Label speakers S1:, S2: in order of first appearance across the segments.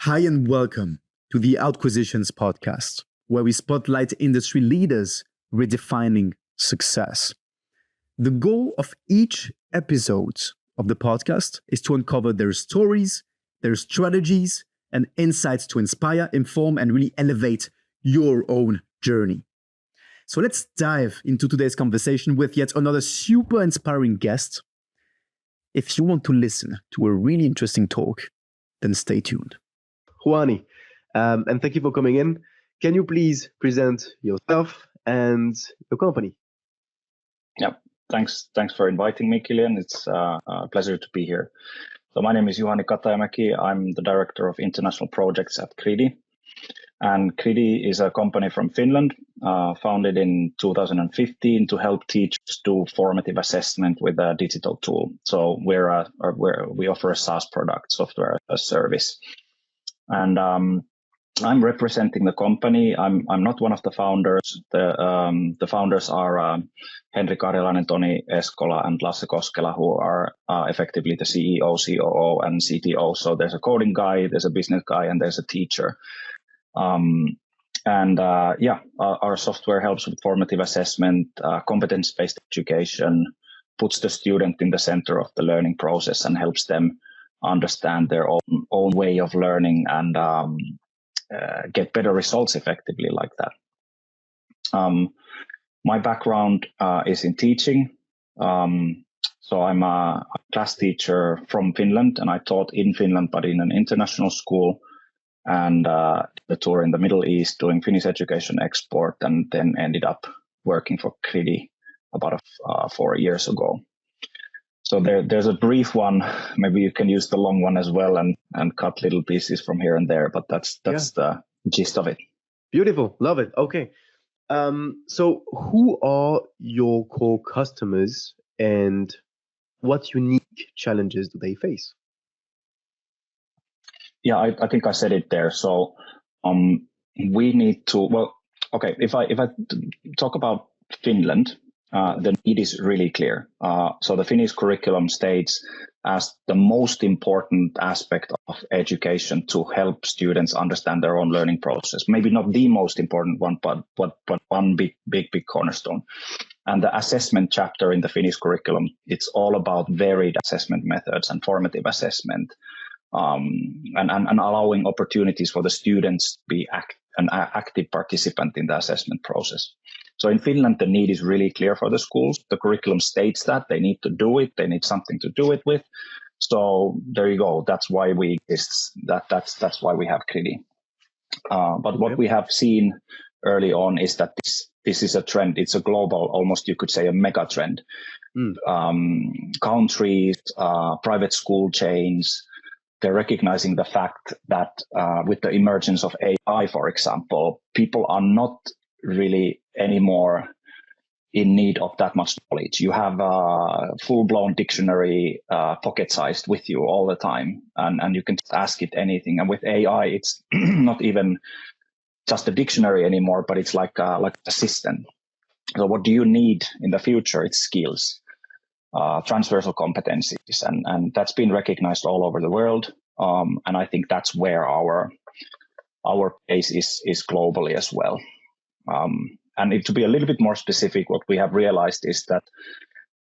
S1: Hi and welcome to the Outquisitions podcast, where we spotlight industry leaders redefining success. The goal of each episode of the podcast is to uncover their stories, their strategies, and insights to inspire, inform, and really elevate your own journey. So let's dive into today's conversation with yet another super inspiring guest. If you want to listen to a really interesting talk, then stay tuned.
S2: Juhani, and thank you for coming in. Can you please present yourself and your company?
S3: Yep. Thanks for inviting me, Kilian. It's a pleasure to be here. So my name is Juhani Katajama. I'm the Director of International Projects at QRiDi. And QRiDi is a company from Finland, founded in 2015 to help teachers do formative assessment with a digital tool. So we offer a SaaS product, software as a service. And I'm representing the company. I'm not one of the founders. The founders are Henri Karjalainen, Toni Eskola, and Lasse Koskela, who are effectively the CEO, COO, and CTO. So there's a coding guy, there's a business guy, and there's a teacher. Our software helps with formative assessment, competence-based education, puts the student in the center of the learning process, and helps them understand their own way of learning and get better results effectively like that. My background is in teaching. So I'm a class teacher from Finland, and I taught in Finland, but in an international school, and the tour in the Middle East doing Finnish education export, and then ended up working for QRiDi about 4 years ago. So there's a brief one. Maybe you can use the long one as well and cut little pieces from here and there, but that's the gist of it.
S2: Beautiful. Love it. Okay. So who are your core customers and what unique challenges do they face?
S3: Yeah, I think I said it there. So we need to, if I talk about Finland, the need is really clear. So the Finnish curriculum states as the most important aspect of education to help students understand their own learning process. Maybe not the most important one, but one big cornerstone. And the assessment chapter in the Finnish curriculum, it's all about varied assessment methods and formative assessment, and allowing opportunities for the students to be an active participant in the assessment process. So in Finland, the need is really clear for the schools. The curriculum states that they need to do it. They need something to do it with. So there you go. That's why we exist. That's why we have QRiDi. But what we have seen early on is that this is a trend. It's a global, almost you could say a mega trend. Countries, private school chains, they're recognizing the fact that with the emergence of AI, for example, people are not really anymore in need of that much knowledge. You have a full-blown dictionary pocket-sized with you all the time, and you can just ask it anything. And with AI, it's not even just a dictionary anymore, but it's like an assistant. So what do you need in the future? It's skills. Transversal competencies, and that's been recognized all over the world. And I think that's where our base is globally as well. And to be a little bit more specific, what we have realized is that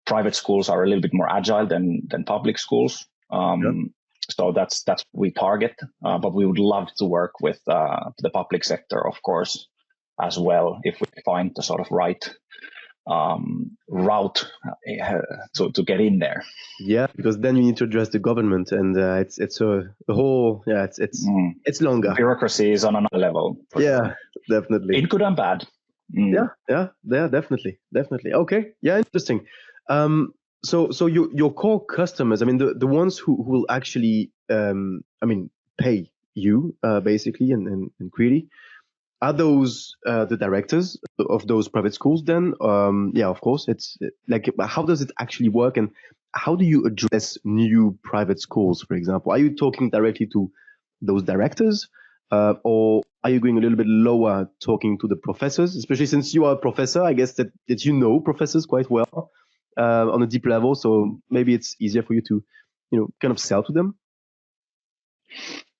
S3: private schools are a little bit more agile than public schools. So that's what we target, but we would love to work with the public sector, of course, as well, if we find the sort of right route to get in there.
S2: Yeah, because then you need to address the government, and it's a whole it's longer.
S3: Bureaucracy is on another level.
S2: Yeah, definitely.
S3: In good and bad.
S2: Yeah, definitely. Okay, yeah, interesting. So your core customers, I mean, the ones who will actually, pay you basically, and QRiDi. Are those the directors of those private schools then? Yeah, of course. It's like, how does it actually work, and how do you address new private schools, for example? Are you talking directly to those directors, or are you going a little bit lower, talking to the professors? Especially since you are a professor, I guess that you know professors quite well on a deep level. So maybe it's easier for you to, kind of sell to them.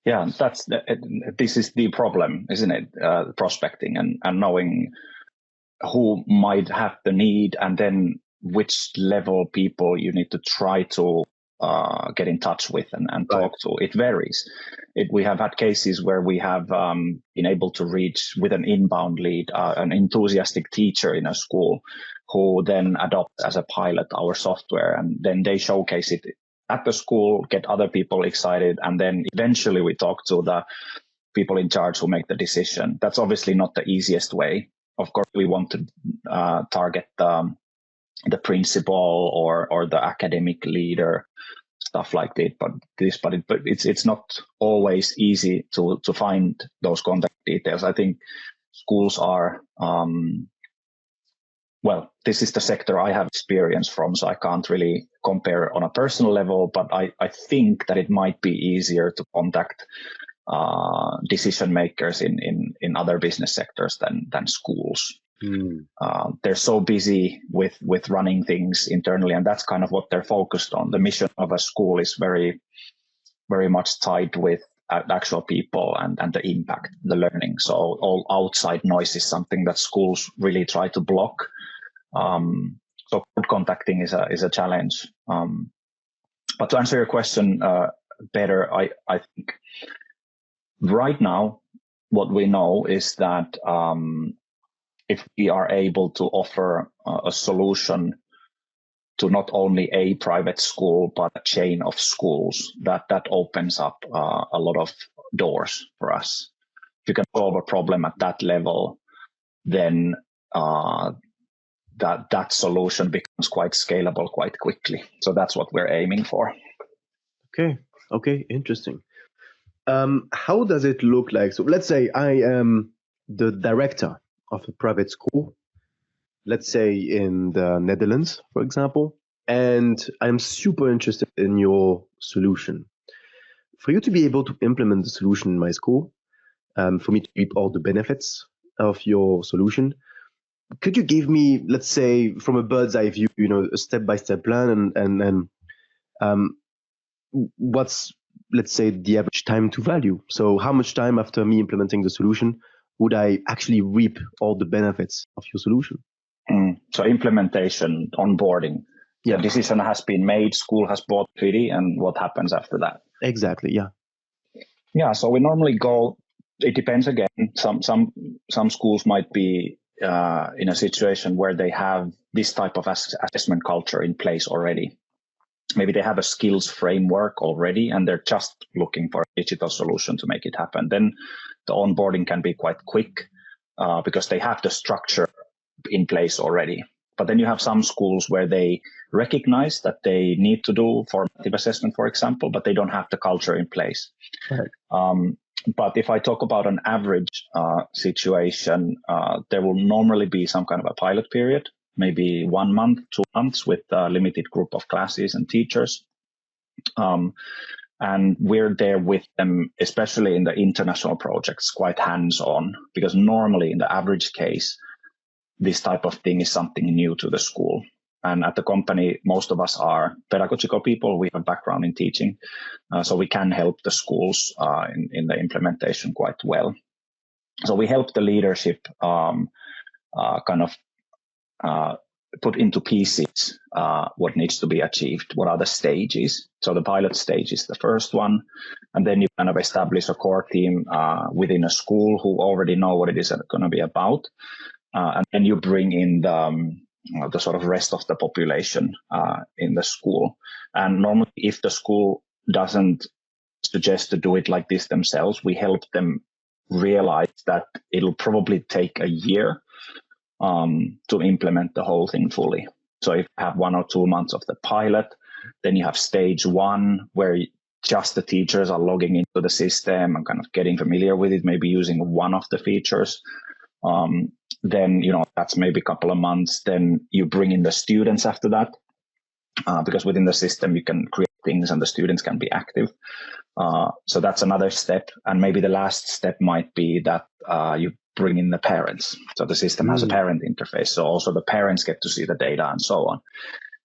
S3: Yeah, this is the problem, isn't it? Prospecting and knowing who might have the need, and then which level people you need to try to get in touch with and talk to. It varies. We have had cases where we have been able to reach with an inbound lead, an enthusiastic teacher in a school who then adopts as a pilot our software, and then they showcase it at the school, get other people excited, and then eventually we talk to the people in charge who make the decision. That's obviously not the easiest way. Of course, we want to target the principal or the academic leader, stuff like that. But it's not always easy to find those contact details. I think schools are well, this is the sector I have experience from, so I can't really compare on a personal level, but I think that it might be easier to contact decision makers in other business sectors than schools. They're so busy with running things internally, and that's kind of what they're focused on. The mission of a school is very, very much tied with actual people and the impact, the learning. So all outside noise is something that schools really try to block. So contacting is a challenge. But to answer your question better, I think right now what we know is that if we are able to offer a solution to not only a private school but a chain of schools, that opens up a lot of doors for us. If you can solve a problem at that level, then that solution becomes quite scalable quite quickly. So that's what we're aiming for.
S2: Okay, interesting. How does it look like? So let's say I am the director of a private school, let's say in the Netherlands, for example, and I'm super interested in your solution. For you to be able to implement the solution in my school, for me to reap all the benefits of your solution, could you give me, let's say, from a bird's eye view, a step-by-step plan and what's, let's say, the average time to value? So how much time after me implementing the solution would I actually reap all the benefits of your solution?
S3: So implementation, onboarding.
S2: Yeah.
S3: The decision has been made, school has bought QRiDi, and what happens after that?
S2: Exactly, yeah.
S3: Yeah, so we normally go, it depends again. Some schools might be in a situation where they have this type of assessment culture in place already. Maybe they have a skills framework already and they're just looking for a digital solution to make it happen. Then the onboarding can be quite quick because they have the structure in place already. But then you have some schools where they recognize that they need to do formative assessment, for example, but they don't have the culture in place.
S2: Right.
S3: But if I talk about an average situation, there will normally be some kind of a pilot period, maybe 1 month, 2 months with a limited group of classes and teachers. And we're there with them, especially in the international projects, quite hands-on, because normally in the average case, this type of thing is something new to the school. And at the company, most of us are pedagogical people. We have background in teaching, so we can help the schools in the implementation quite well. So we help the leadership put into pieces what needs to be achieved, what are the stages. So the pilot stage is the first one, and then you kind of establish a core team within a school who already know what it is going to be about. And then you bring in the sort of rest of the population in the school. And normally, if the school doesn't suggest to do it like this themselves, we help them realize that it'll probably take a year to implement the whole thing fully. So if you have 1 or 2 months of the pilot, then you have stage 1 where just the teachers are logging into the system and kind of getting familiar with it, maybe using one of the features. Then, that's maybe a couple of months. Then you bring in the students after that, because within the system, you can create things and the students can be active. So that's another step. And maybe the last step might be that you bring in the parents. So the system has a parent interface. So also the parents get to see the data and so on.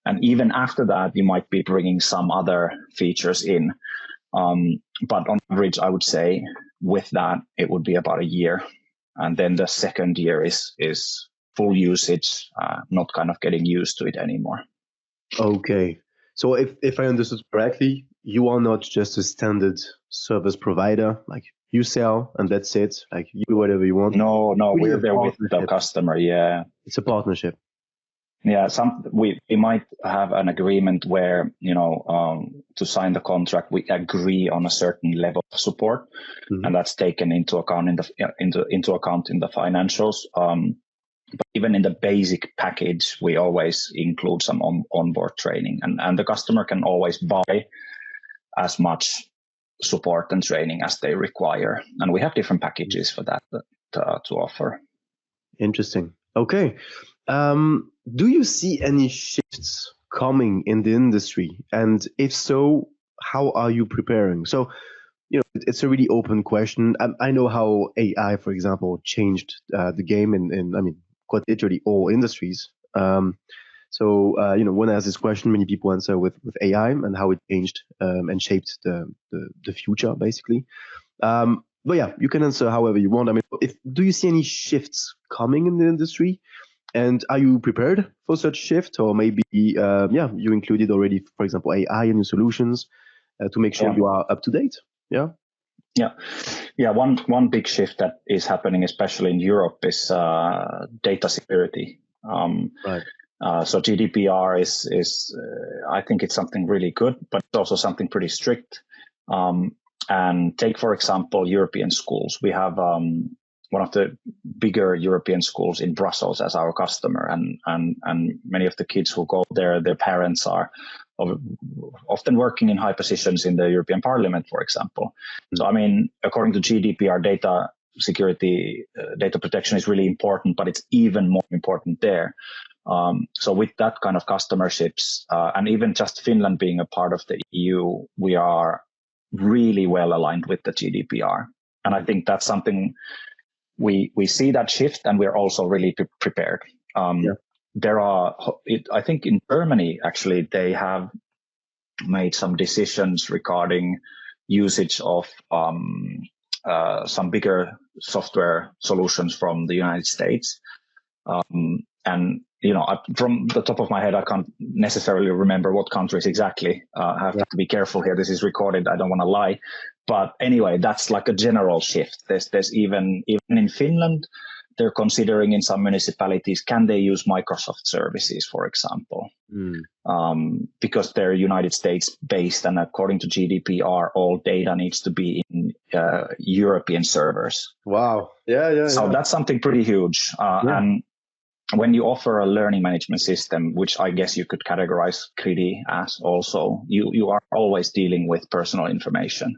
S3: And even after that, you might be bringing some other features in. But on average, I would say with that, it would be about a year. And then the second year is full usage, not kind of getting used to it anymore.
S2: Okay. So if I understood correctly, you are not just a standard service provider, like you sell and that's it, like you do whatever you want.
S3: No,
S2: Really
S3: we're
S2: a
S3: there with the
S2: partnership.
S3: customer. Yeah.
S2: It's a partnership.
S3: Yeah, we might have an agreement where, to sign the contract, we agree on a certain level of support, and that's taken into account in the financials. But even in the basic package, we always include some onboard training, and the customer can always buy as much support and training as they require, and we have different packages for that to offer.
S2: Interesting. Okay. Do you see any shifts coming in the industry? And if so, how are you preparing? So, it's a really open question. I know how AI, for example, changed the game in quite literally all industries. So, when I ask this question, many people answer with AI and how it changed and shaped the future, basically. But yeah, you can answer however you want. Do you see any shifts coming in the industry? And are you prepared for such shift, or maybe you included already, for example, AI in your solutions to make sure you are up to date? Yeah.
S3: One big shift that is happening, especially in Europe, is data security.
S2: Right.
S3: So GDPR is I think it's something really good, but it's also something pretty strict. And take, for example, European schools. We have one of the bigger European schools in Brussels as our customer, and many of the kids who go there, their parents are often working in high positions in the European Parliament, for example. So, according to GDPR, data security, data protection is really important, but it's even more important there. So with that kind of customerships, and even just Finland being a part of the EU, we are really well aligned with the GDPR. And I think that's something we see that shift, and we're also really prepared. There are, I think in Germany, actually, they have made some decisions regarding usage of some bigger software solutions from the United States. And, from the top of my head, I can't necessarily remember what countries exactly. I have to be careful here. This is recorded. I don't want to lie. But anyway, that's like a general shift. There's even in Finland, they're considering in some municipalities, can they use Microsoft services, for example, because they're United States based, and according to GDPR, all data needs to be in European servers.
S2: Wow. Yeah.
S3: So that's something pretty huge. And when you offer a learning management system, which I guess you could categorize QRiDi as also, you are always dealing with personal information.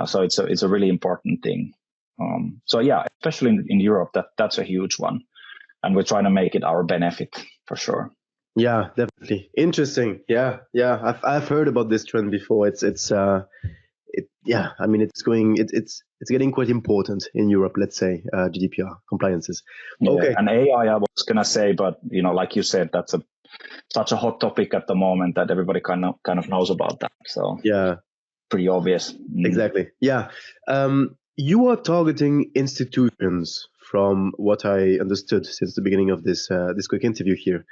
S3: So it's a really important thing. So yeah, especially in Europe, that's a huge one, and we're trying to make it our benefit for sure.
S2: Yeah, definitely. Interesting. Yeah. I've heard about this trend before. It's getting quite important in Europe. Let's say GDPR compliances. Okay.
S3: And AI, I was gonna say, but like you said, that's such a hot topic at the moment that everybody kind of knows about that. So
S2: yeah,
S3: pretty obvious.
S2: Exactly. Yeah. You are targeting institutions, from what I understood since the beginning of this quick interview here,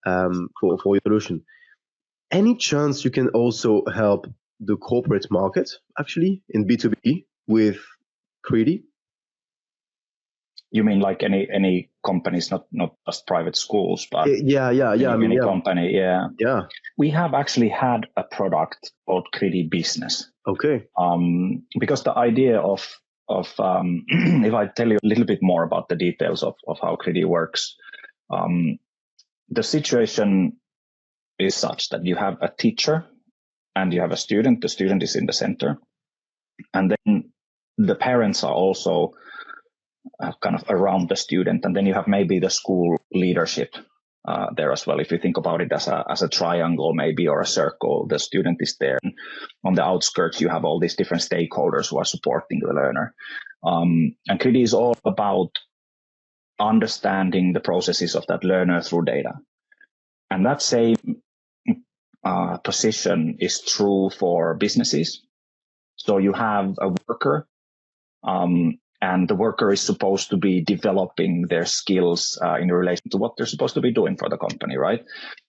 S2: for your solution. Any chance you can also help the corporate market, actually, in B2B with QRiDi?
S3: You mean like any companies, not just private schools, but
S2: yeah.
S3: Any company, yeah. We have actually had a product called QRiDi Business.
S2: Okay.
S3: Because the idea of if I tell you a little bit more about the details of how QRiDi works, the situation is such that you have a teacher and you have a student. The student is in the center, and then the parents are also kind of around the student, and then you have maybe the school leadership there as well. If you think about it as a triangle maybe, or a circle, the student is there. And on the outskirts, you have all these different stakeholders who are supporting the learner. And QRiDi is all about understanding the processes of that learner through data. And that same position is true for businesses. So you have a worker, and the worker is supposed to be developing their skills in relation to what they're supposed to be doing for the company, right?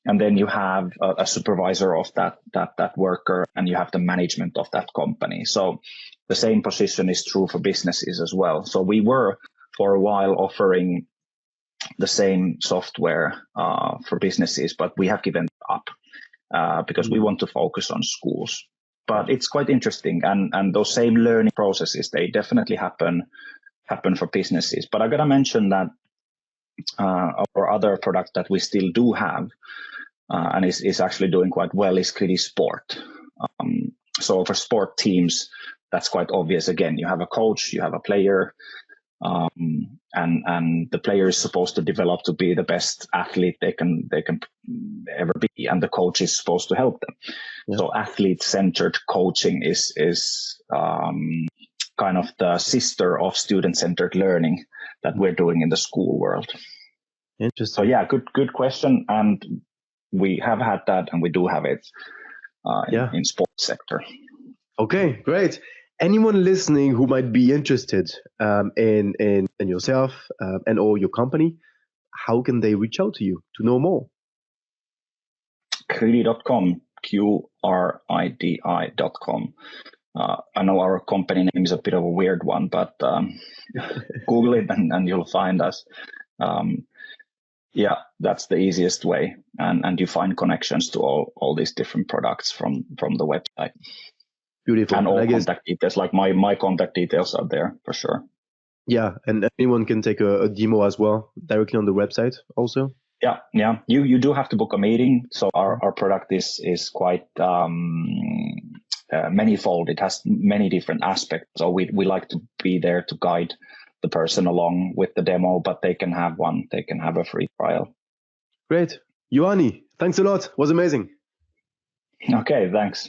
S3: And then you have a supervisor of that worker, and you have the management of that company. So the same position is true for businesses as well. So we were for a while offering the same software for businesses, but we have given up because we want to focus on schools. But it's quite interesting, and those same learning processes, they definitely happen for businesses. But I gotta mention that our other product that we still do have and is actually doing quite well is QRiDi Sport. So for sport teams, that's quite obvious. Again, you have a coach, you have a player, and the player is supposed to develop to be the best athlete they can ever be, and the coach is supposed to help them. Yeah. So athlete-centered coaching is kind of the sister of student-centered learning that we're doing in the school world.
S2: Interesting.
S3: So yeah, good question, and we have had that, and we do have it in sports sector.
S2: Okay, great. Anyone listening who might be interested in yourself and or your company, how can they reach out to you to know more?
S3: QRiDi.com, QRiDi.com. I know our company name is a bit of a weird one, but Google it and you'll find us. Yeah, that's the easiest way, and you find connections to all these different products from the website.
S2: Beautiful.
S3: And all contact details, like my contact details are there for sure.
S2: Yeah, and anyone can take a demo as well directly on the website also.
S3: Yeah. You do have to book a meeting. So our product is quite manifold. It has many different aspects. So we like to be there to guide the person along with the demo, but they can have one. They can have a free trial.
S2: Great. Juhani, thanks a lot. It was amazing.
S3: Okay, thanks.